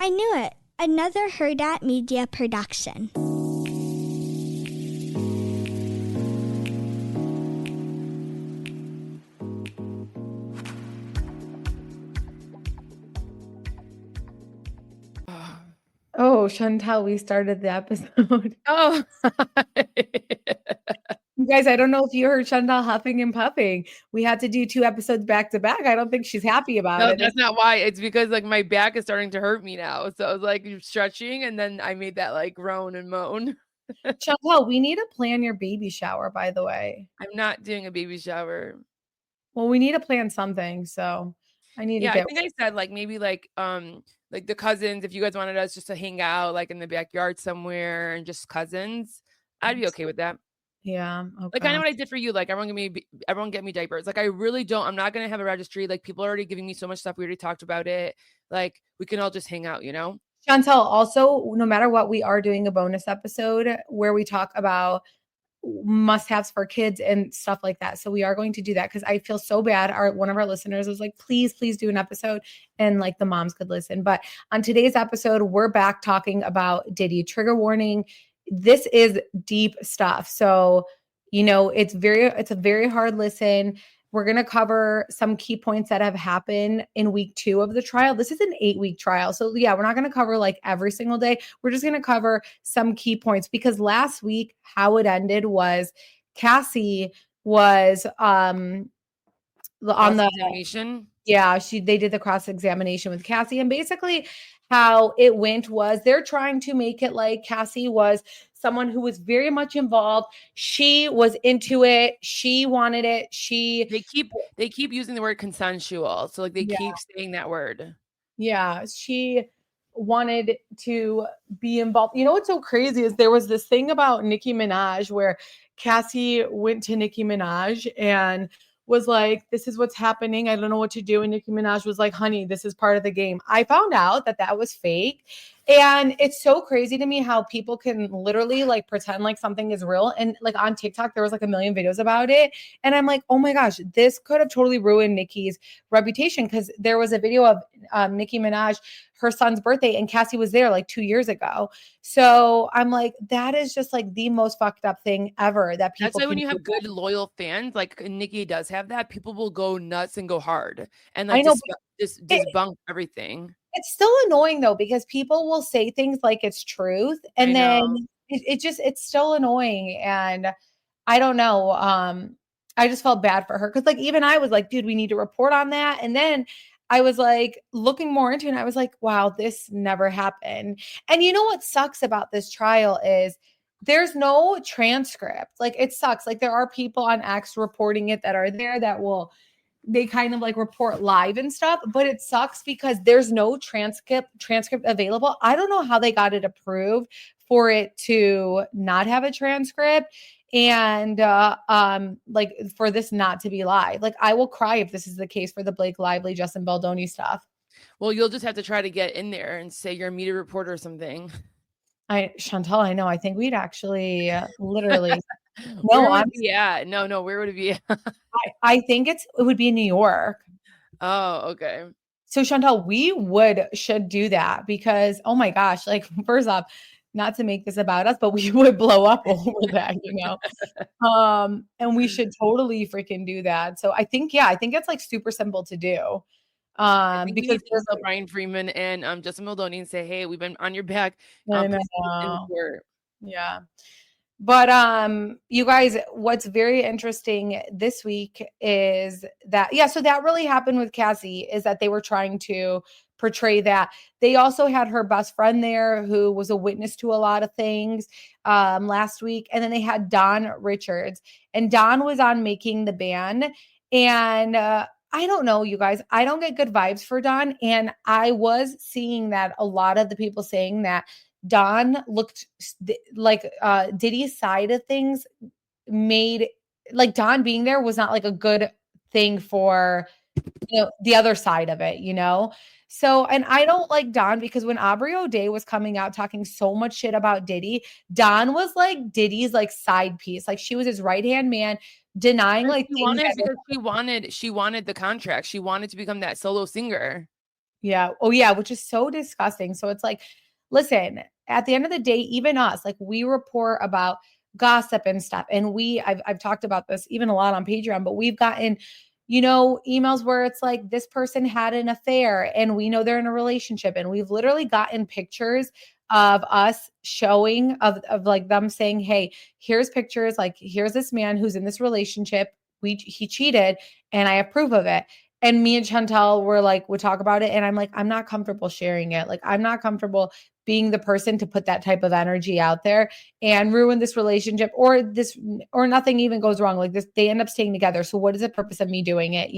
I knew it. Another Heard At Media production. Oh, Chantel, we started the episode. Oh, You guys, I don't know if you heard Chantel huffing and puffing. We had to do 2 episodes back to back. I don't think she's happy about no, it. that's not why. It's because like my back is starting to hurt me now. So I was like stretching and then I made that like groan and moan. Chantel, we need to plan your baby shower, by the way. I'm not doing a baby shower. Well, we need to plan something, so I need to Yeah, I get think I said like maybe like the cousins, if you guys wanted us just to hang out like in the backyard somewhere and just cousins, I'd be okay with that. Yeah, Like I okay. know what I did for you. Like everyone get me diapers. Like I really don't. I'm not gonna have a registry. Like people are already giving me so much stuff. We already talked about it. Like we can all just hang out, you know? Chantel, also, no matter what, we are doing a bonus episode where we talk about must-haves for kids and stuff like that. So we are going to do that because I feel so bad. One of our listeners was like, please do an episode, and like the moms could listen. But on today's episode, we're back talking about Diddy. Trigger warning. This is deep stuff. So, it's a very hard listen. We're going to cover some key points that have happened in week 2 of the trial. This is an 8-week trial. So yeah, we're not going to cover like every single day. We're just going to cover some key points because last week, how it ended was Cassie was on the examination. yeah, they did the cross-examination with Cassie, and basically how it went was they're trying to make it like Cassie was someone who was very much involved. She was into it. She wanted it. They keep using the word consensual. So like they Yeah. keep saying that word. Yeah, she wanted to be involved. You know what's so crazy is there was this thing about Nicki Minaj where Cassie went to Nicki Minaj and was like, this is what's happening. I don't know what to do. And Nicki Minaj was like, honey, this is part of the game. I found out that was fake. And it's so crazy to me how people can literally like pretend like something is real. And like on TikTok, there was like a million videos about it. And I'm like, oh my gosh, this could have totally ruined Nicki's reputation because there was a video of Nicki Minaj, her son's birthday, and Cassie was there like 2 years ago. So I'm like, that is just like the most fucked up thing ever that people. That's why when you have good loyal fans, like Nicki does have that, people will go nuts and go hard and like debunk everything. It's still annoying though because people will say things like it's truth, and then it's still annoying, and I don't know. I just felt bad for her because like even I was like, dude, we need to report on that, and then I was like looking more into it, and I was like, wow, this never happened. And you know what sucks about this trial is there's no transcript. Like it sucks. Like there are people on X reporting it that are there that they kind of like report live and stuff, but it sucks because there's no transcript available. I don't know how they got it approved for it to not have a transcript and like for this not to be live. Like I will cry if this is the case for the Blake Lively, Justin Baldoni stuff. Well, you'll just have to try to get in there and say you're a media reporter or something. Chantal, I know. I think we'd actually literally. Where would it be at? No, where would it be at? I think it would be in New York. Oh, okay. So Chantal, we should do that because, oh my gosh, like first off, not to make this about us, but we would blow up over that, and we should totally freaking do that. So I think it's like super simple to do. Because there's Brian Freeman and Justin Baldoni and say, hey, we've been on your back. Yeah. But you guys, what's very interesting this week is that so that really happened with Cassie is that they were trying to portray that. They also had her best friend there who was a witness to a lot of things last week. And then they had Don Richards, and Don was on Making the Band. And I don't know, you guys, I don't get good vibes for Don. And I was seeing that a lot of the people saying that Don looked like Diddy's side of things made like Don being there was not like a good thing for the other side of it, So, and I don't like Don because when Aubrey O'Day was coming out talking so much shit about Diddy, Don was like Diddy's like side piece. Like she was his right-hand man denying like she wanted the contract. She wanted to become that solo singer. Yeah. Oh, yeah, which is so disgusting. So it's like, listen, at the end of the day, even us, like we report about gossip and stuff. And I've talked about this even a lot on Patreon, but we've gotten, emails where it's like this person had an affair and we know they're in a relationship. And we've literally gotten pictures of us showing of like them saying, hey, here's pictures, like here's this man who's in this relationship. He cheated and I approve of it. And me and Chantel would talk about it. And I'm like, I'm not comfortable sharing it. Like, I'm not comfortable being the person to put that type of energy out there and ruin this relationship or nothing even goes wrong. Like this, they end up staying together. So what is the purpose of me doing it?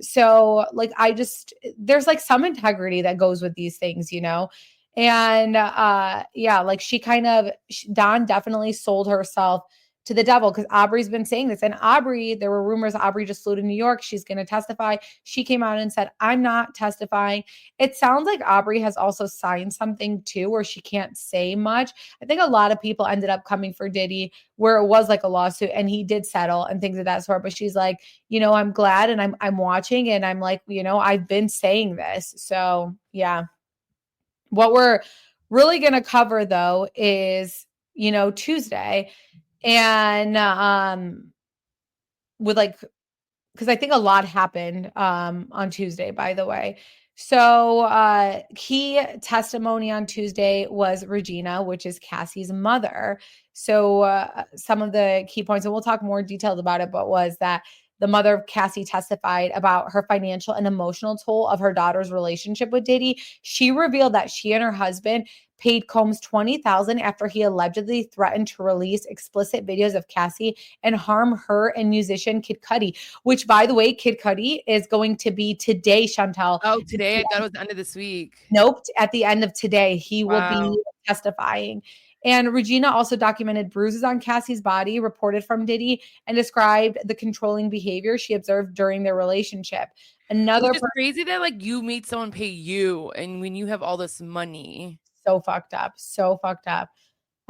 So like, there's like some integrity that goes with these things, And yeah, like Dawn definitely sold herself to the devil because Aubrey's been saying this. And there were rumors Aubrey just flew to New York. She's going to testify. She came out and said, I'm not testifying. It sounds like Aubrey has also signed something too, where she can't say much. I think a lot of people ended up coming for Diddy where it was like a lawsuit and he did settle and things of that sort. But she's like, I'm glad and I'm watching and I'm like, I've been saying this. So yeah. What we're really going to cover though is, Tuesday. And because I think a lot happened on Tuesday, by the way. So key testimony on Tuesday was Regina, which is Cassie's mother. So some of the key points, and we'll talk more details about it, but was that the mother of Cassie testified about her financial and emotional toll of her daughter's relationship with Diddy. She revealed that she and her husband paid Combs $20,000 after he allegedly threatened to release explicit videos of Cassie and harm her and musician Kid Cudi, which, by the way, Kid Cudi is going to be today, Chantel. Oh, today? I thought it was the end of this week. Nope. At the end of today, he will be testifying. And Regina also documented bruises on Cassie's body reported from Diddy and described the controlling behavior she observed during their relationship. Which is crazy that like you made someone pay you and when you have all this money. So fucked up. So fucked up.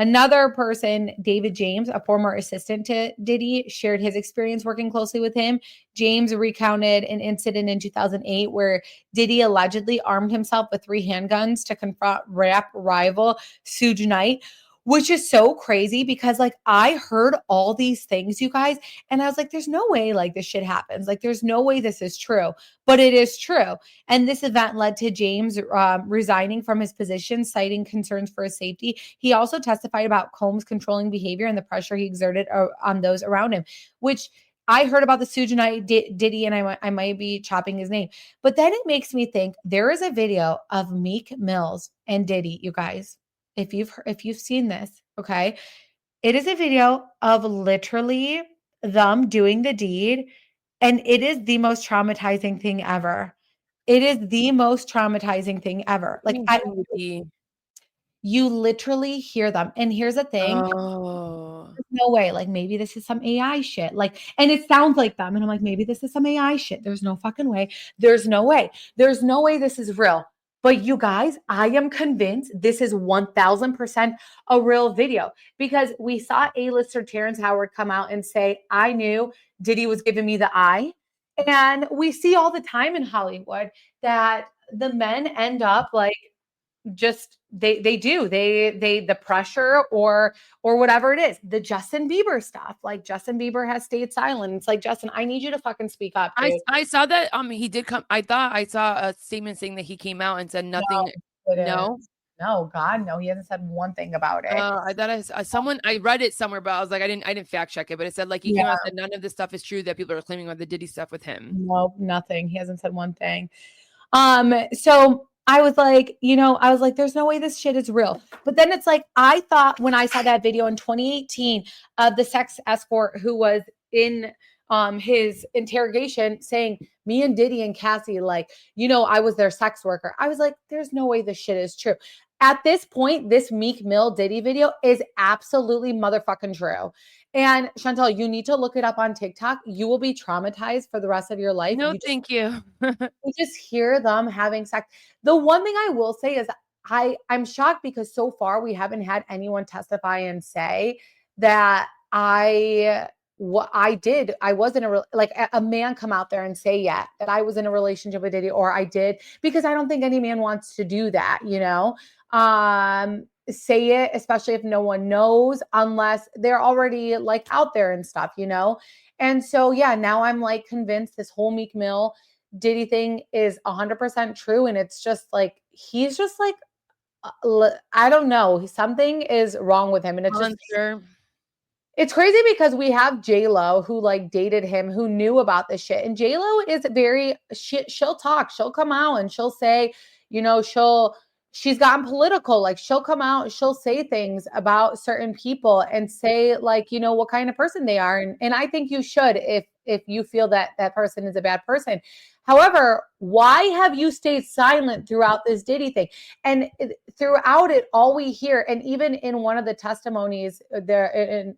Another person, David James, a former assistant to Diddy, shared his experience working closely with him. James recounted an incident in 2008 where Diddy allegedly armed himself with 3 handguns to confront rap rival Suge Knight, which is so crazy because like I heard all these things, you guys, and I was like, there's no way like this shit happens. Like there's no way this is true, but it is true. And this event led to James resigning from his position, citing concerns for his safety. He also testified about Combs' controlling behavior and the pressure he exerted on those around him, which I heard about the Suge Knight Diddy, and I might be chopping his name. But then it makes me think there is a video of Meek Mills and Diddy, you guys. If you've seen this, okay, it is a video of literally them doing the deed, and it is the most traumatizing thing ever. It is the most traumatizing thing ever. Like you literally hear them, and here's the thing. There's no way. Like maybe this is some AI shit. Like, and it sounds like them, and I'm like, maybe this is some AI shit. There's no fucking way. There's no way. There's no way this is real. But you guys, I am convinced this is 1000% a real video because we saw A-lister Terrence Howard come out and say, I knew Diddy was giving me the eye. And we see all the time in Hollywood that the men end up like just they the pressure or whatever it is. The Justin Bieber stuff, like Justin Bieber has stayed silent. It's like, Justin, I need you to fucking speak up, dude. I saw that he did come. I thought I saw a statement saying that he came out and said nothing. No, God, no, he hasn't said one thing about it. I thought I read it somewhere, but I was like, I didn't fact check it, but it said like he came out and said none of this stuff is true that people are claiming about the Diddy stuff with him. No, nothing. He hasn't said one thing. So I was like, there's no way this shit is real. But then it's like, I thought when I saw that video in 2018 of the sex escort who was in his interrogation saying, me and Diddy and Cassie, like, I was their sex worker. I was like, there's no way this shit is true. At this point, this Meek Mill Diddy video is absolutely motherfucking true. And Chantel, you need to look it up on TikTok. You will be traumatized for the rest of your life. No, thank you. You just hear them having sex. The one thing I will say is I'm shocked because so far we haven't had anyone testify and say that I what I did, I wasn't like a man come out there and say yet that I was in a relationship with Diddy, or I did, because I don't think any man wants to do that, say it, especially if no one knows, unless they're already like out there and stuff, And so, yeah, now I'm like convinced this whole Meek Mill Diddy thing is 100% true. And it's just like, he's just like, I don't know. Something is wrong with him. And it's crazy because we have J-Lo who like dated him, who knew about this shit. And J-Lo is she'll talk, she'll come out and she'll say, she's gotten political. Like she'll come out, she'll say things about certain people and say like, what kind of person they are. And I think you should, if you feel that that person is a bad person. However, why have you stayed silent throughout this Diddy thing? And throughout it, all we hear, and even in one of the testimonies there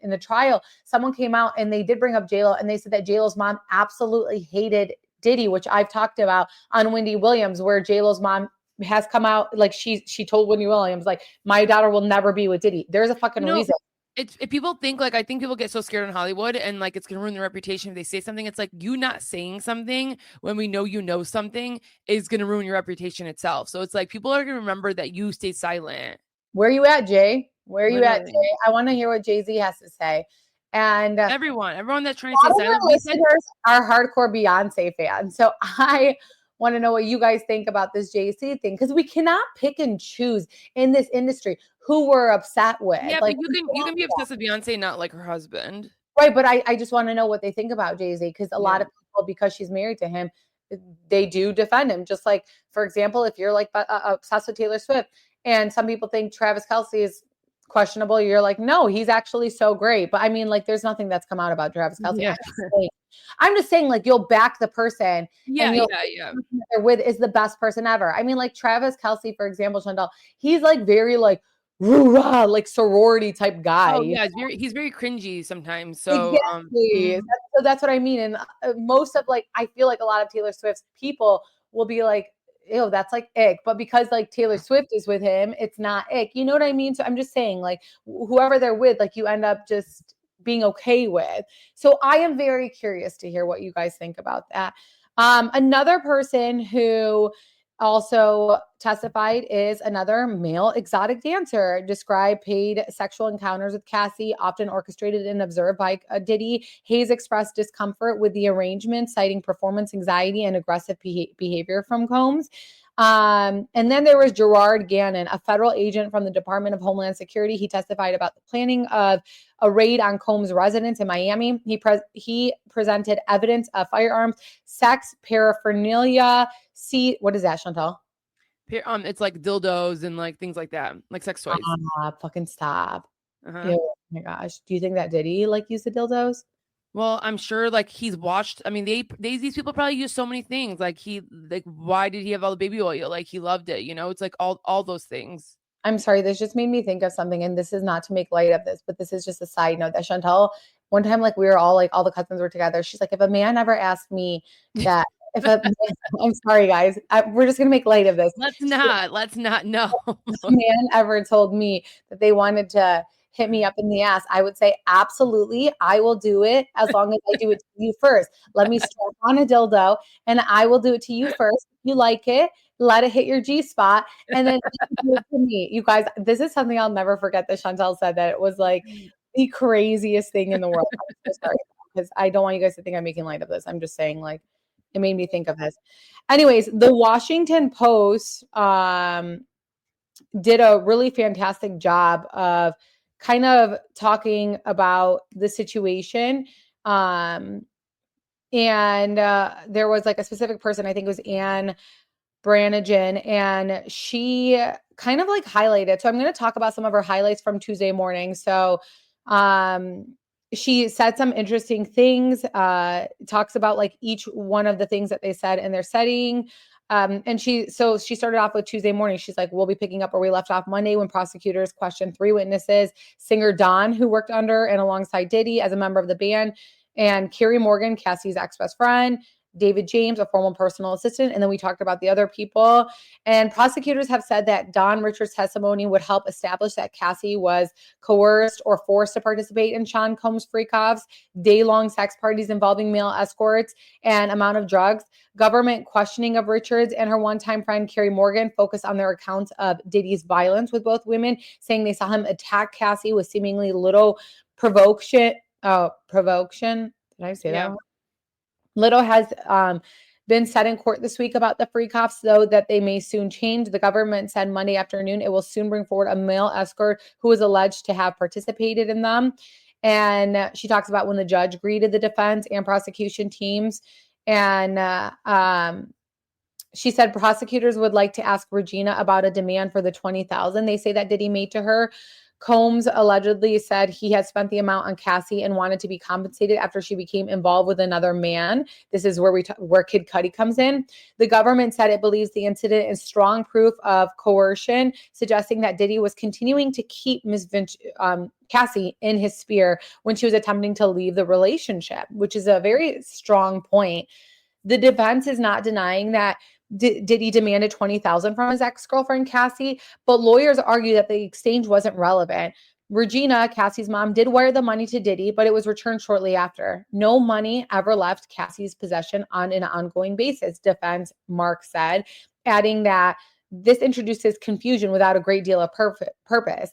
in the trial, someone came out and they did bring up J-Lo, and they said that J-Lo's mom absolutely hated Diddy, which I've talked about on Wendy Williams, where J-Lo's mom has come out, like she told Wendy Williams, like, my daughter will never be with Diddy. There's a fucking reason. If people think like, I think people get so scared in Hollywood and like it's gonna ruin their reputation if they say something. It's like, you not saying something when we know something is gonna ruin your reputation itself. So it's like people are gonna remember that you stayed silent. Where are you at, Jay? Where are you at, Jay? I want to hear what Jay-Z has to say. And everyone that's trying to stay silent, listeners are hardcore Beyonce fans. So I want to know what you guys think about this Jay-Z thing, because we cannot pick and choose in this industry who we're upset with. Yeah, like, but you can be obsessed with Beyonce, not like her husband. Right, but I just want to know what they think about Jay-Z, because a lot of people, because she's married to him, they do defend him. Just like, for example, if you're like obsessed with Taylor Swift and some people think Travis Kelce is questionable, you're like, no, he's actually so great. But I mean, like, there's nothing that's come out about Travis Kelce. Yeah. I'm just saying, like, you'll back the person. Yeah. The person they're with is the best person ever. I mean, like Travis Kelce, for example, Chantal, he's like very like, rah, like sorority type guy. Oh yeah, he's very cringy sometimes. So exactly. So that's what I mean. And most of, like, I feel like a lot of Taylor Swift's people will be like, ew, that's like ick. But because like Taylor Swift is with him, it's not ick. You know what I mean? So I'm just saying, like, whoever they're with, like, you end up just being okay with. So I am very curious to hear what you guys think about that. Another person who also testified is another male exotic dancer. Described paid sexual encounters with Cassie, often orchestrated and observed by Diddy. Hayes expressed discomfort with the arrangement, citing performance anxiety and aggressive behavior from Combs. And then there was Gerard Gannon, a federal agent from the Department of Homeland Security. He testified about the planning of a raid on Combs' residence in Miami. He presented evidence of firearms, sex paraphernalia. What is that, Chantal? It's like dildos and like things like that, like sex toys. Fucking stop. Oh my gosh. Do you think that Diddy like used the dildos? Well, I'm sure like he's watched. I mean, these people probably use so many things. Like why did he have all the baby oil? Like he loved it. It's like all those things. I'm sorry. This just made me think of something, and this is not to make light of this, but this is just a side note that Chantal, one time, like, we were all like, all the cousins were together. She's like, if a man ever asked me that, I'm sorry, guys, we're just gonna make light of this. Let's not. No. If a man ever told me that they wanted to hit me up in the ass, I would say, absolutely, I will do it, as long as I do it to you first. Let me strap on a dildo and I will do it to you first. If you like it, let it hit your G-spot, and then do it to me. You guys, this is something I'll never forget that Chantal said, that it was like the craziest thing in the world. I'm so sorry, because I don't want you guys to think I'm making light of this. I'm just saying, like, it made me think of this. Anyways, the Washington Post did a really fantastic job of kind of talking about the situation. And there was like a specific person, I think it was Anne Brannigan, and she kind of like highlighted. So I'm going to talk about some of her highlights from Tuesday morning. So she said some interesting things, talks about like each one of the things that they said in their setting. And she started off with Tuesday morning. She's like, we'll be picking up where we left off Monday when prosecutors questioned 3 witnesses: singer Dawn, who worked under and alongside Diddy as a member of the band, and Carrie Morgan, Cassie's ex-best friend, David James, a former personal assistant, and then we talked about the other people. And prosecutors have said that Don Richards' testimony would help establish that Cassie was coerced or forced to participate in Sean Combs' freak-offs, day-long sex parties involving male escorts, and amount of drugs. Government questioning of Richards and her one-time friend Carrie Morgan focused on their accounts of Diddy's violence with both women, saying they saw him attack Cassie with seemingly little provocation. Provocation. Did I say that? Little has been said in court this week about the freak-offs, though, that they may soon change. The government said Monday afternoon it will soon bring forward a male escort who is alleged to have participated in them. And she talks about when the judge greeted the defense and prosecution teams. And she said prosecutors would like to ask Regina about a demand for the $20,000 they say that Diddy made to her. Combs allegedly said he had spent the amount on Cassie and wanted to be compensated after she became involved with another man. This is where where Kid Cudi comes in. The government said it believes the incident is strong proof of coercion, suggesting that Diddy was continuing to keep Cassie in his sphere when she was attempting to leave the relationship, which is a very strong point. The defense is not denying that Diddy demanded $20,000 from his ex-girlfriend Cassie, but lawyers argue that the exchange wasn't relevant. Regina, Cassie's mom, did wire the money to Diddy, but it was returned shortly after. No money ever left Cassie's possession on an ongoing basis, defense Mark said, adding that this introduces confusion without a great deal of purpose.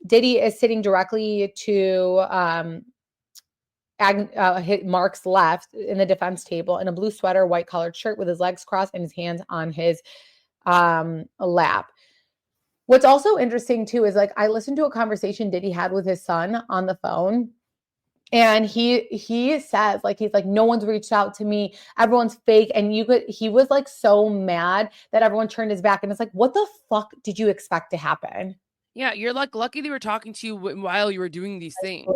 Diddy is sitting directly to hit Mark's left in the defense table in a blue sweater, white collared shirt with his legs crossed and his hands on his lap. What's also interesting too is like I listened to a conversation Diddy had with his son on the phone. And he says like he's like, no one's reached out to me, everyone's fake. And he was like so mad that everyone turned his back. And it's like, what the fuck did you expect to happen? Yeah, you're like lucky they were talking to you while you were doing these things.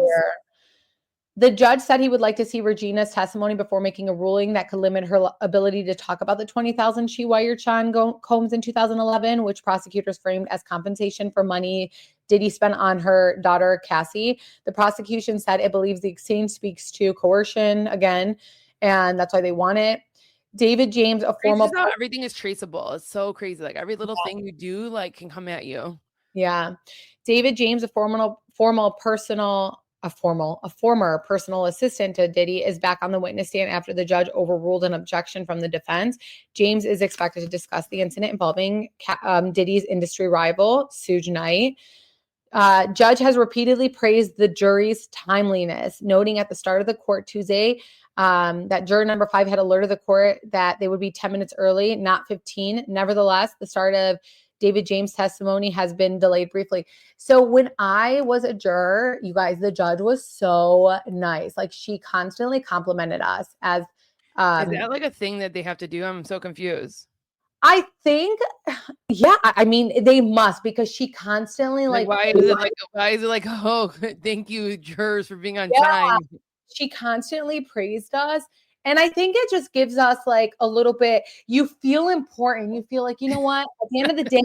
The judge said he would like to see Regina's testimony before making a ruling that could limit her ability to talk about the $20,000 she wired Sean Combs in 2011, which prosecutors framed as compensation for money Diddy spent on her daughter, Cassie. The prosecution said it believes the exchange speaks to coercion again, and that's why they want it. David James, a former... Everything is traceable. It's so crazy. Like every little thing you do like can come at you. Yeah. David James, a former personal assistant to Diddy, is back on the witness stand after the judge overruled an objection from the defense. James is expected to discuss the incident involving Diddy's industry rival, Suge Knight. Judge has repeatedly praised the jury's timeliness, noting at the start of the court Tuesday that juror number 5 had alerted the court that they would be 10 minutes early, not 15. Nevertheless, the start of David James' testimony has been delayed briefly. So when I was a juror, you guys, the judge was so nice. Like she constantly complimented us as is that like a thing that they have to do? I'm so confused. I think, yeah, I mean, they must, because she constantly like why is it like, oh, thank you, jurors, for being on time. She constantly praised us. And I think it just gives us like a little bit, you feel important. You feel like, you know what, at the end of the day,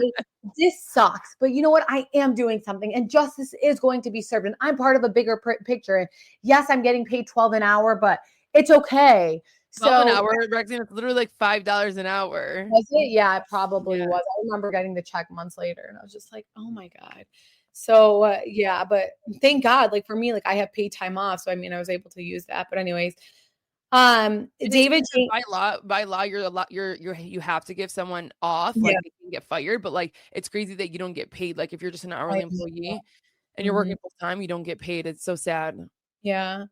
this sucks, but you know what, I am doing something and justice is going to be served. And I'm part of a bigger picture. And yes, I'm getting paid $12 an hour, but it's okay. $12 an hour, Rexine, it's literally like $5 an hour. Was it? Yeah, it probably was. I remember getting the check months later and I was just like, oh my God. So yeah, but thank God, like for me, like I have paid time off. So I mean, I was able to use that. But anyways, David, by law, you have to give someone off, like they can get fired, but like it's crazy that you don't get paid. Like if you're just an hourly employee and you're working full time, you don't get paid. It's so sad. Yeah.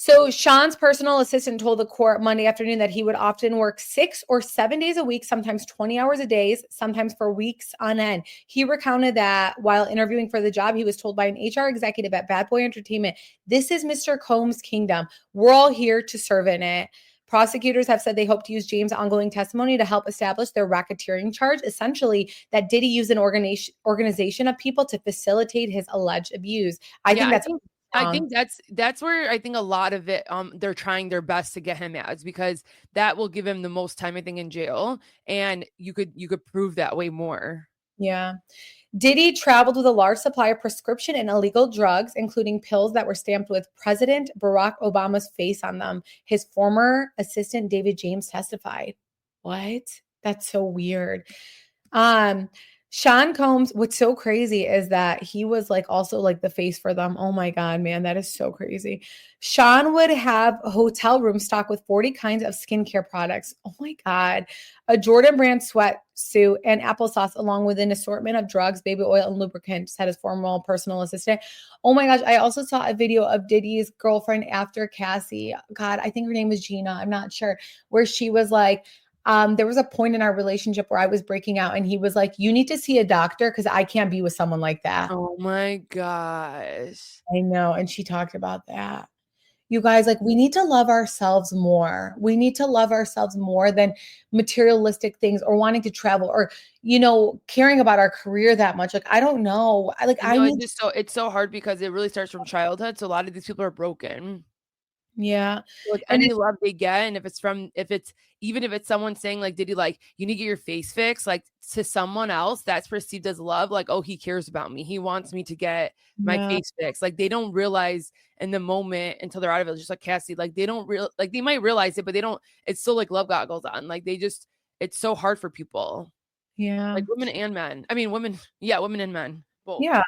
So Sean's personal assistant told the court Monday afternoon that he would often work 6 or 7 days a week, sometimes 20 hours a day, sometimes for weeks on end. He recounted that while interviewing for the job, he was told by an HR executive at Bad Boy Entertainment, "This is Mr. Combs' kingdom. We're all here to serve in it." Prosecutors have said they hope to use James' ongoing testimony to help establish their racketeering charge, essentially that Diddy used an organization of people to facilitate his alleged abuse. I think that's where I think a lot of it they're trying their best to get him as, because that will give him the most time I think in jail, and you could prove that way more. Yeah. Diddy traveled with a large supply of prescription and illegal drugs, including pills that were stamped with President Barack Obama's face on them. His former assistant, David James, testified. What? That's so weird. Um, Sean Combs, what's so crazy is that he was like also like the face for them. Oh my God, man, that is so crazy. Sean would have a hotel room stocked with 40 kinds of skincare products. Oh my God. A Jordan brand sweatsuit and applesauce, along with an assortment of drugs, baby oil, and lubricants, said his former personal assistant. Oh my gosh. I also saw a video of Diddy's girlfriend after Cassie. God, I think her name was Gina. I'm not sure. Where she was like, there was a point in our relationship where I was breaking out and he was like, you need to see a doctor because I can't be with someone like that. Oh my gosh. I know. And she talked about that. You guys, like, we need to love ourselves more. We need to love ourselves more than materialistic things or wanting to travel or, caring about our career that much. Like, I don't know. I need. It's so hard because it really starts from childhood. So a lot of these people are broken. Yeah. Like And any love they get, and even if it's someone saying like, did he like, you need to get your face fixed, like to someone else, that's perceived as love. Like, oh, he cares about me. He wants me to get my face fixed. Like they don't realize in the moment until they're out of it. Just like Cassie, like they don't like they might realize it, but they don't. It's still like love goggles on. Like it's so hard for people. yeah. Like women and men. I mean, women. Yeah, women and men. Both. Yeah.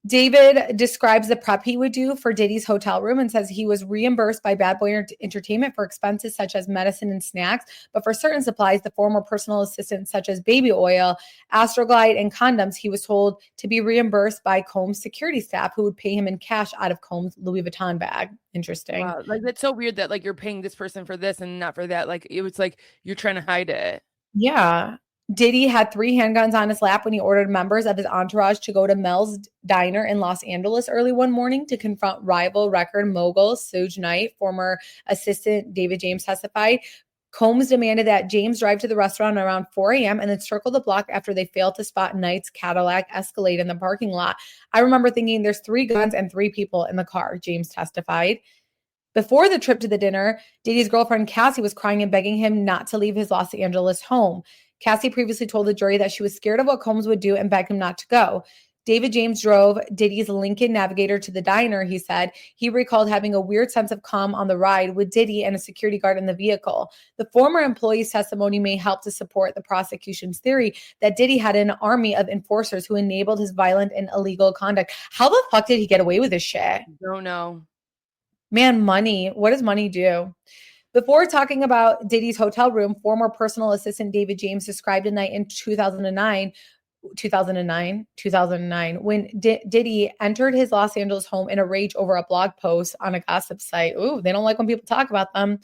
David describes the prep he would do for Diddy's hotel room and says he was reimbursed by Bad Boy Entertainment for expenses such as medicine and snacks, but for certain supplies, the former personal assistants such as baby oil, Astroglide, and condoms, he was told to be reimbursed by Combs' security staff who would pay him in cash out of Combs' Louis Vuitton bag. Interesting. Wow. Like that's so weird that like you're paying this person for this and not for that. Like it was like you're trying to hide it. Yeah. Diddy had 3 handguns on his lap when he ordered members of his entourage to go to Mel's Diner in Los Angeles early one morning to confront rival record mogul Suge Knight. Former assistant David James testified. Combs demanded that James drive to the restaurant around 4 a.m. and then circle the block after they failed to spot Knight's Cadillac Escalade in the parking lot. I remember thinking there's 3 guns and 3 people in the car, James testified. Before the trip to the dinner, Diddy's girlfriend Cassie was crying and begging him not to leave his Los Angeles home. Cassie previously told the jury that she was scared of what Combs would do and begged him not to go. David James drove Diddy's Lincoln Navigator to the diner, he said. He recalled having a weird sense of calm on the ride with Diddy and a security guard in the vehicle. The former employee's testimony may help to support the prosecution's theory that Diddy had an army of enforcers who enabled his violent and illegal conduct. How the fuck did he get away with this shit? Don't know. Man, money. What does money do? Before talking about Diddy's hotel room, former personal assistant David James described a night in 2009 when Diddy entered his Los Angeles home in a rage over a blog post on a gossip site. Ooh, they don't like when people talk about them.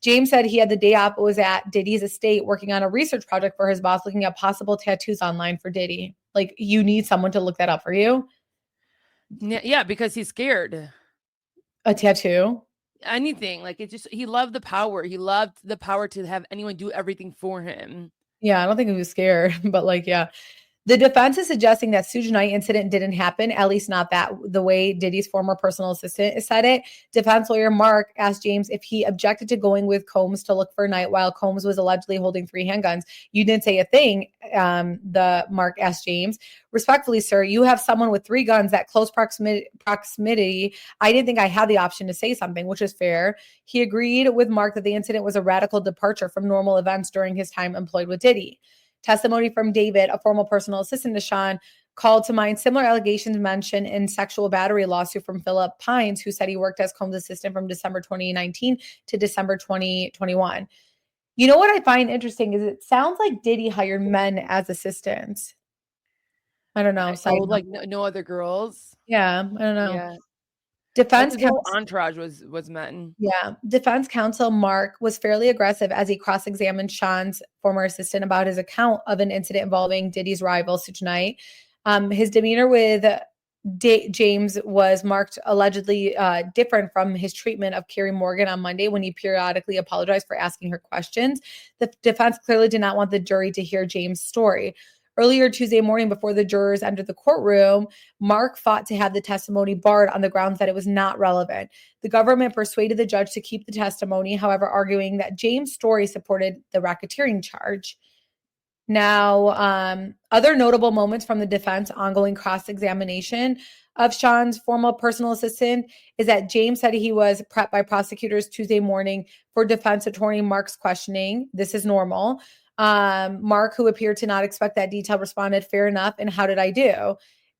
James said he had the day off, but was at Diddy's estate working on a research project for his boss, looking at possible tattoos online for Diddy. Like, you need someone to look that up for you? Yeah, because he's scared. A tattoo? Anything. Like he loved the power. He loved the power to have anyone do everything for him. Yeah, I don't think he was scared, but like, yeah. The defense is suggesting that Suge Knight incident didn't happen, at least not that the way Diddy's former personal assistant said it. Defense lawyer Mark asked James if he objected to going with Combs to look for Knight while Combs was allegedly holding 3 handguns. You didn't say a thing, the Mark asked James. Respectfully, sir, you have someone with 3 guns at close proximity. I didn't think I had the option to say something, which is fair. He agreed with Mark that the incident was a radical departure from normal events during his time employed with Diddy. Testimony from David, a former personal assistant to Sean, called to mind similar allegations mentioned in sexual battery lawsuit from Philip Pines, who said he worked as Combs' assistant from December 2019 to December 2021. You know what I find interesting is it sounds like Diddy hired men as assistants. I don't know. Like no other girls. Yeah, I don't know. Yeah. Defense counsel entourage was men. Yeah. Defense counsel Mark was fairly aggressive as he cross-examined Sean's former assistant about his account of an incident involving Diddy's rival, Suge Knight. His demeanor with James was marked allegedly different from his treatment of Carrie Morgan on Monday when he periodically apologized for asking her questions. The defense clearly did not want the jury to hear James' story. Earlier Tuesday morning, before the jurors entered the courtroom, Mark fought to have the testimony barred on the grounds that it was not relevant. The government persuaded the judge to keep the testimony, however, arguing that James' story supported the racketeering charge. Now, other notable moments from the defense ongoing cross-examination of Sean's former personal assistant is that James said he was prepped by prosecutors Tuesday morning for defense attorney Mark's questioning. This is normal. Mark, who appeared to not expect that detail, responded, "Fair enough. And how did I do?"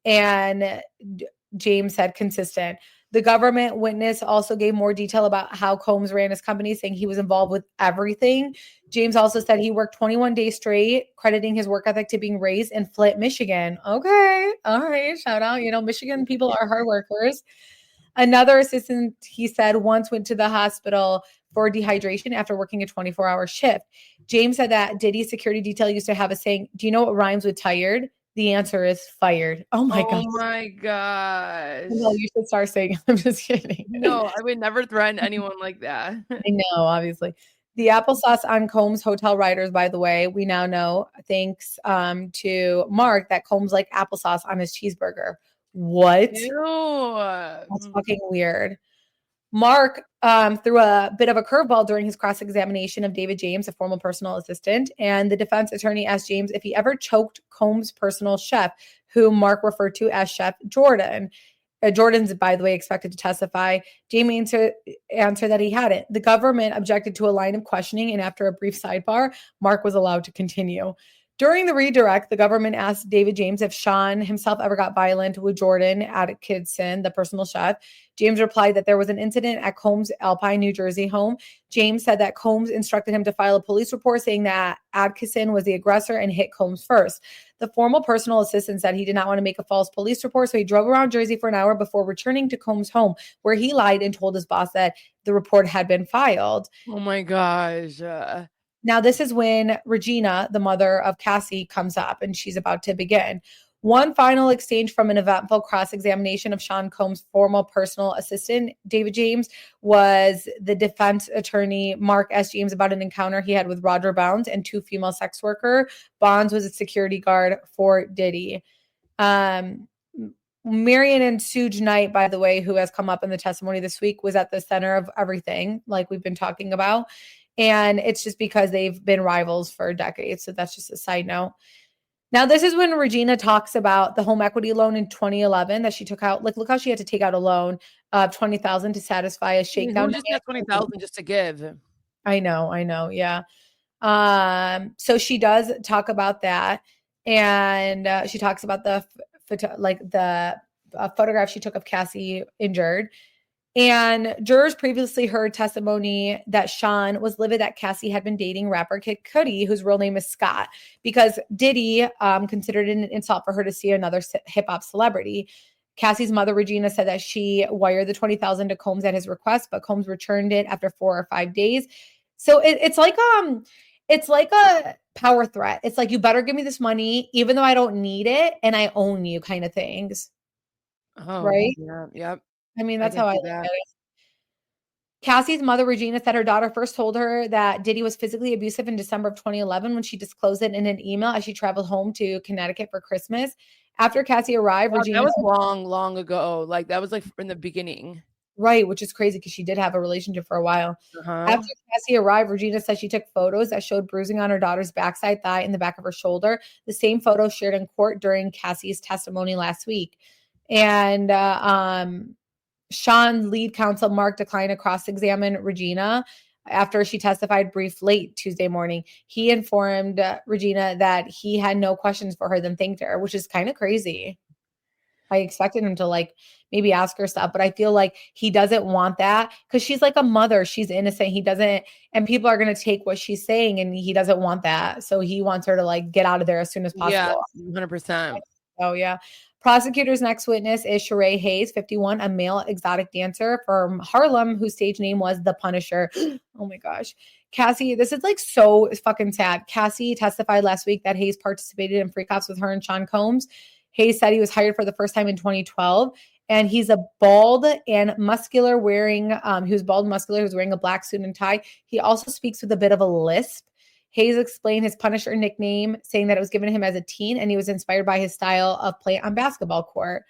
And James said, "Consistent." The government witness also gave more detail about how Combs ran his company, saying he was involved with everything. James also said he worked 21 days straight, crediting his work ethic to being raised in Flint, Michigan. Okay. All right. Shout out. Michigan people are hard workers. Another assistant, he said, once went to the hospital for dehydration after working a 24-hour shift. James said that Diddy's security detail used to have a saying, "Do you know what rhymes with tired?" The answer is fired. Oh my gosh. Oh my gosh. No, you should start saying it. I'm just kidding. No, I would never threaten anyone like that. I know, obviously. The applesauce on Combs hotel riders, by the way, we now know, thanks to Mark, that Combs liked applesauce on his cheeseburger. What? Ew. That's fucking weird. Mark threw a bit of a curveball during his cross-examination of David James, a former personal assistant, and the defense attorney asked James if he ever choked Combs' personal chef, whom Mark referred to as Chef Jordan. Jordan's, by the way, expected to testify. James answered that he hadn't. The government objected to a line of questioning, and after a brief sidebar, Mark was allowed to continue. During the redirect, the government asked David James if Sean himself ever got violent with Jordan Atkinson, the personal chef. James replied that there was an incident at Combs' Alpine, New Jersey home. James said that Combs instructed him to file a police report saying that Atkinson was the aggressor and hit Combs first. The former personal assistant said he did not want to make a false police report, so he drove around Jersey for an hour before returning to Combs' home, where he lied and told his boss that the report had been filed. Oh my gosh. Now, this is when Regina, the mother of Cassie, comes up and she's about to begin. One final exchange from an eventful cross-examination of Sean Combs' former personal assistant, David James, was the defense attorney Mark asked James about an encounter he had with Roger Bounds and two female sex workers. Bonds was a security guard for Diddy. Marion and Suge Knight, by the way, who has come up in the testimony this week, was at the center of everything, like we've been talking about. And it's just because they've been rivals for decades. So that's just a side note. Now, this is when Regina talks about the home equity loan in 2011 that she took out. Like, look how she had to take out a loan of $20,000 to satisfy a shakedown. Who just got $20,000 just to give? I know. Yeah. So she does talk about that. And she talks about the photograph she took of Cassie injured. And jurors previously heard testimony that Sean was livid that Cassie had been dating rapper Kid Cudi, whose real name is Scott, because Diddy considered it an insult for her to see another hip-hop celebrity. Cassie's mother, Regina, said that she wired the $20,000 to Combs at his request, but Combs returned it after 4 or 5 days. So it's like a power threat. It's like, you better give me this money, even though I don't need it, and I own you, kind of things. Oh, right? Yeah. Yep. I mean, that's how I look at it. Cassie's mother, Regina, said her daughter first told her that Diddy was physically abusive in December of 2011 when she disclosed it in an email as she traveled home to Connecticut for Christmas. After Cassie arrived, Regina... That was long ago. Like, that was like in the beginning. Right, which is crazy because she did have a relationship for a while. After Cassie arrived, Regina said she took photos that showed bruising on her daughter's backside thigh and the back of her shoulder. The same photo shared in court during Cassie's testimony last week. And Sean's lead counsel, Mark, declined to cross-examine Regina after she testified late Tuesday morning. He informed Regina that he had no questions for her, then thanked her, which is kind of crazy. I expected him to maybe ask her stuff, but I feel like he doesn't want that because she's like a mother. She's innocent. He doesn't, and people are going to take what she's saying, and he doesn't want that. So he wants her to get out of there as soon as possible. Yeah, 100%. Oh, yeah. Prosecutor's next witness is Sheree Hayes, 51, a male exotic dancer from Harlem whose stage name was The Punisher. Oh my gosh. Cassie, this is so fucking sad. Cassie testified last week that Hayes participated in freak-offs with her and Sean Combs. Hayes said he was hired for the first time in 2012, and he's a bald and muscular he was bald and muscular, he was wearing a black suit and tie. He also speaks with a bit of a lisp. Hayes explained his Punisher nickname, saying that it was given to him as a teen, and he was inspired by his style of play on basketball court.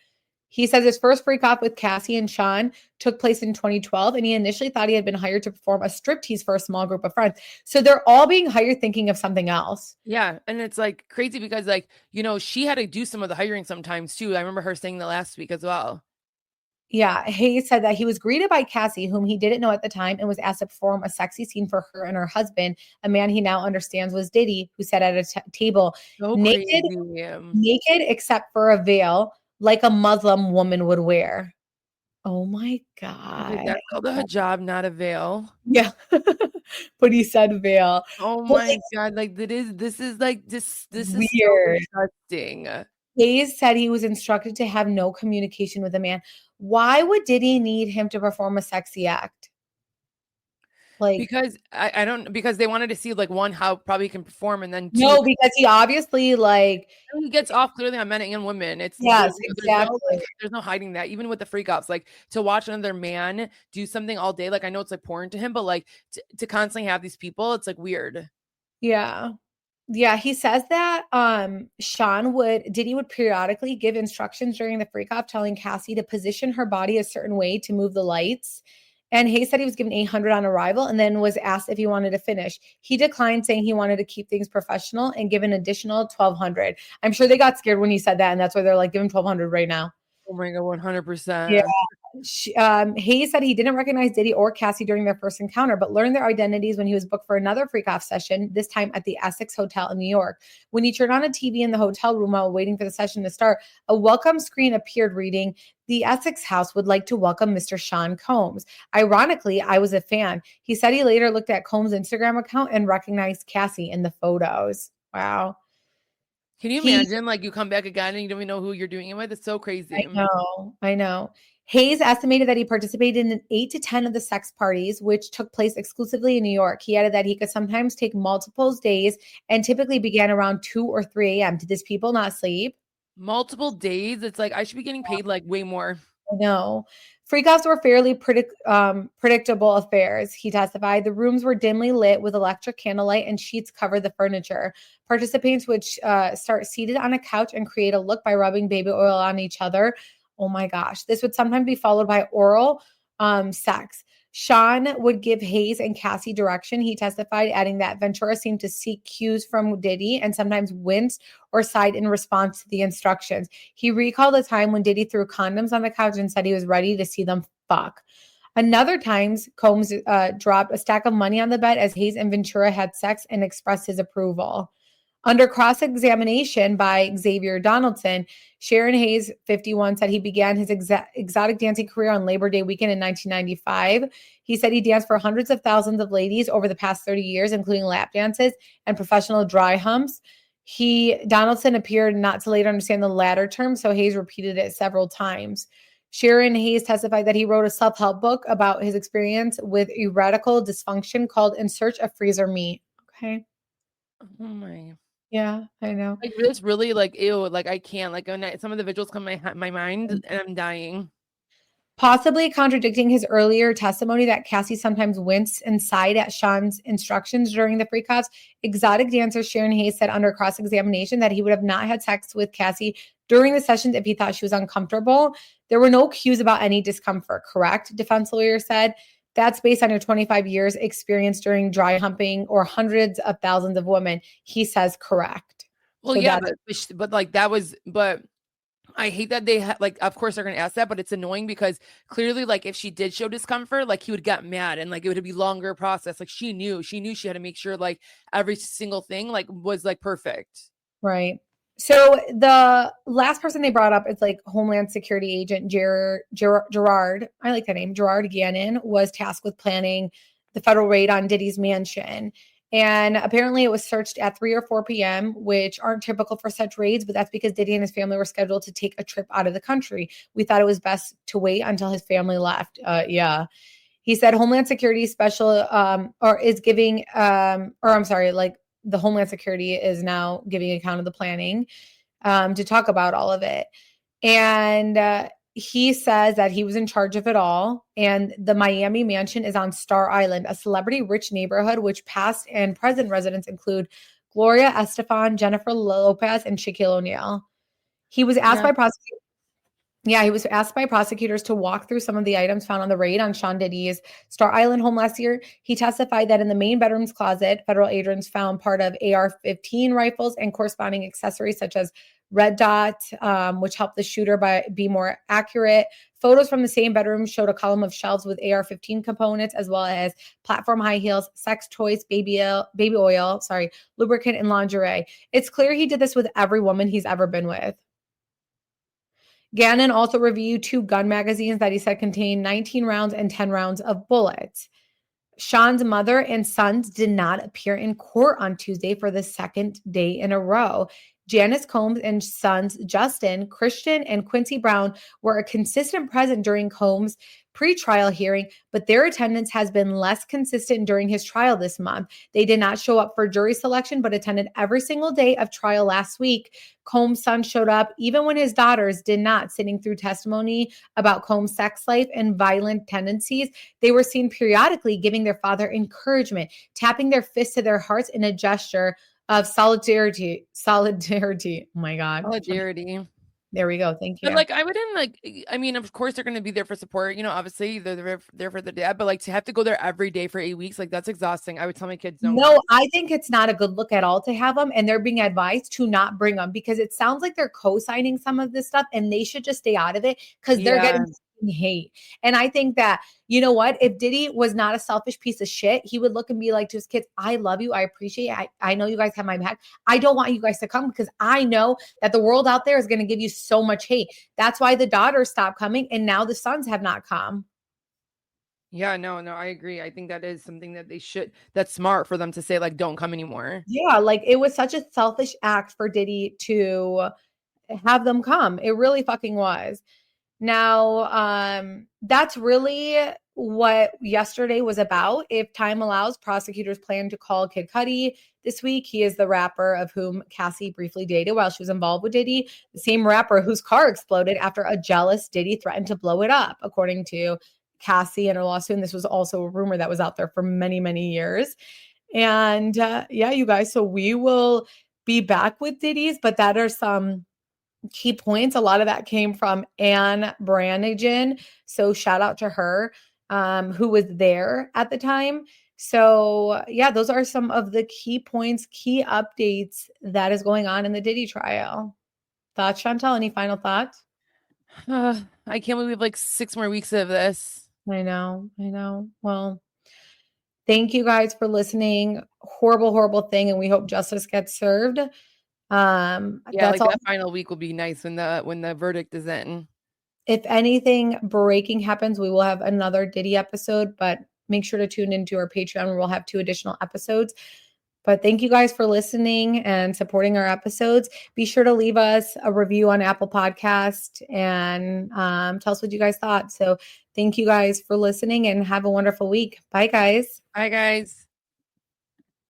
He says his first freak off with Cassie and Sean took place in 2012, and he initially thought he had been hired to perform a striptease for a small group of friends. So they're all being hired thinking of something else. Yeah. And it's like crazy because, like, she had to do some of the hiring sometimes too. I remember her saying that last week as well. Yeah, Hayes said that he was greeted by Cassie, whom he didn't know at the time, and was asked to perform a sexy scene for her and her husband, a man he now understands was Diddy, who sat at a table So naked, crazy. naked except for a veil, like a Muslim woman would wear. Oh my God. That's called a hijab, not a veil. Yeah. But he said veil. Oh Well, my God. Like this is so weird. disgusting. Hayes said he was instructed to have no communication with the man. Why would Diddy need him to perform a sexy act? Like, Because I don't because they wanted to see, like, one, how probably he can perform, and then two, no, because he obviously he gets off clearly on men and women. It's yes, there's exactly. there's no hiding that. Even with the freak offs, like, to watch another man do something all day, like, I know it's like porn to him, but like to constantly have these people, it's like weird. Yeah. Yeah, he says that Diddy would periodically give instructions during the freak off, telling Cassie to position her body a certain way to move the lights. And Hayes said he was given 800 on arrival and then was asked if he wanted to finish. He declined, saying he wanted to keep things professional and give an additional 1,200. I'm sure they got scared when he said that, and that's why they're like, give him 1,200 right now. Oh my God, 100%. Yeah. Hayes said he didn't recognize Diddy or Cassie during their first encounter, but learned their identities when he was booked for another freak off session, this time at the Essex Hotel in New York. When he turned on a TV in the hotel room while waiting for the session to start, a welcome screen appeared reading, "The Essex House would like to welcome Mr. Sean Combs. Ironically, I was a fan." He said he later looked at Combs' Instagram account and recognized Cassie in the photos. Wow. Can you imagine, like, you come back again and you don't even know who you're doing it with? It's so crazy. I know. Hayes estimated that he participated in 8 to 10 of the sex parties, which took place exclusively in New York. He added that he could sometimes take multiple days and typically began around 2 or 3 a.m. Did these people not sleep? Multiple days. It's like I should be getting paid like way more. No. Freakouts were fairly predictable affairs, he testified. The rooms were dimly lit with electric candlelight and sheets covered the furniture. Participants would start seated on a couch and create a look by rubbing baby oil on each other. Oh my gosh. This would sometimes be followed by oral sex. Sean would give Hayes and Cassie direction. He testified, adding that Ventura seemed to seek cues from Diddy and sometimes winced or sighed in response to the instructions. He recalled a time when Diddy threw condoms on the couch and said he was ready to see them fuck. Another times, Combs dropped a stack of money on the bed as Hayes and Ventura had sex and expressed his approval. Under cross-examination by Xavier Donaldson, Sharon Hayes, 51, said he began his exotic dancing career on Labor Day weekend in 1995. He said he danced for hundreds of thousands of ladies over the past 30 years, including lap dances and professional dry humps. Donaldson appeared not to later understand the latter term, so Hayes repeated it several times. Sharon Hayes testified that he wrote a self-help book about his experience with erectile dysfunction called In Search of Freezer Meat. Okay. Oh my. Yeah, I know. Like, this really, like, ew, like, I can't, like, when some of the visuals come in my mind and I'm dying. Possibly contradicting his earlier testimony that Cassie sometimes winced and sighed at Sean's instructions during the freakouts, exotic dancer Sharon Hayes said under cross-examination that he would have not had sex with Cassie during the sessions if he thought she was uncomfortable. There were no cues about any discomfort, correct? Defense lawyer said. That's based on your 25 years experience during dry humping or hundreds of thousands of women. He says correct. Well, So yeah, but like that was, but I hate that they like, of course they're going to ask that, but it's annoying because clearly, like, if she did show discomfort, like, he would get mad and like it would be longer process. Like, she knew she had to make sure like every single thing like was like perfect. Right. So the last person they brought up is like Homeland Security agent Gerard. I like that name. Gerard Gannon was tasked with planning the federal raid on Diddy's mansion. And apparently it was searched at 3 or 4 p.m., which aren't typical for such raids, but that's because Diddy and his family were scheduled to take a trip out of the country. We thought it was best to wait until his family left. Yeah. He said Homeland Security the Homeland Security is now giving account of the planning to talk about all of it. And he says that he was in charge of it all. And the Miami mansion is on Star Island, a celebrity-rich neighborhood, which past and present residents include Gloria Estefan, Jennifer Lopez, and Shaquille O'Neal. He was asked by prosecutors. Yeah, he was asked by prosecutors to walk through some of the items found on the raid on Sean Diddy's Star Island home last year. He testified that in the main bedroom's closet, federal agents found part of AR-15 rifles and corresponding accessories such as red dot, which helped the shooter be more accurate. Photos from the same bedroom showed a column of shelves with AR-15 components, as well as platform high heels, sex toys, baby oil, lubricant, and lingerie. It's clear he did this with every woman he's ever been with. Gannon also reviewed 2 gun magazines that he said contained 19 rounds and 10 rounds of bullets. Sean's mother and sons did not appear in court on Tuesday for the second day in a row. Janice Combs and sons Justin, Christian, and Quincy Brown were a consistent present during Combs' pretrial hearing, but their attendance has been less consistent during his trial this month. They did not show up for jury selection, but attended every single day of trial last week. Combs' son showed up even when his daughters did not, sitting through testimony about Combs' sex life and violent tendencies. They were seen periodically giving their father encouragement, tapping their fists to their hearts in a gesture of solidarity. Oh my God. Solidarity. There we go. Thank you. But like, I wouldn't like, I mean, of course they're going to be there for support. You know, obviously they're there for the dad, but like to have to go there every day for 8 weeks, like that's exhausting. I would tell my kids, don't No, go. I think it's not a good look at all to have them, and they're being advised to not bring them because it sounds like they're co-signing some of this stuff and they should just stay out of it because they're getting hate. And I think that, you know what, if Diddy was not a selfish piece of shit, he would look and be like to his kids, I love you. I appreciate it. I know you guys have my back. I don't want you guys to come because I know that the world out there is going to give you so much hate. That's why the daughters stopped coming and now the sons have not come. Yeah, no, I agree. I think that is something that they should, that's smart for them to say, like, don't come anymore. Yeah, like it was such a selfish act for Diddy to have them come. It really fucking was. Now, that's really what yesterday was about. If time allows, prosecutors plan to call Kid Cudi this week. He is the rapper of whom Cassie briefly dated while she was involved with Diddy, the same rapper whose car exploded after a jealous Diddy threatened to blow it up, according to Cassie in her lawsuit. And this was also a rumor that was out there for many, many years. And yeah, you guys, so we will be back with Diddy's, but that are some key points. A lot of that came from Anne Brannigan. So shout out to her, who was there at the time. So yeah, those are some of the key points, key updates that is going on in the Diddy trial. Thoughts, Chantal? Any final thoughts? I can't believe we have like 6 more weeks of this. I know. Well, thank you guys for listening. Horrible, horrible thing. And we hope justice gets served. Yeah, That's like all. that final week will be nice when the verdict is in. If anything breaking happens, we will have another Diddy episode, but make sure to tune into our Patreon where we'll have 2 additional episodes. But thank you guys for listening and supporting our episodes. Be sure to leave us a review on Apple Podcast and tell us what you guys thought. So thank you guys for listening and have a wonderful week. Bye, guys. Bye, guys.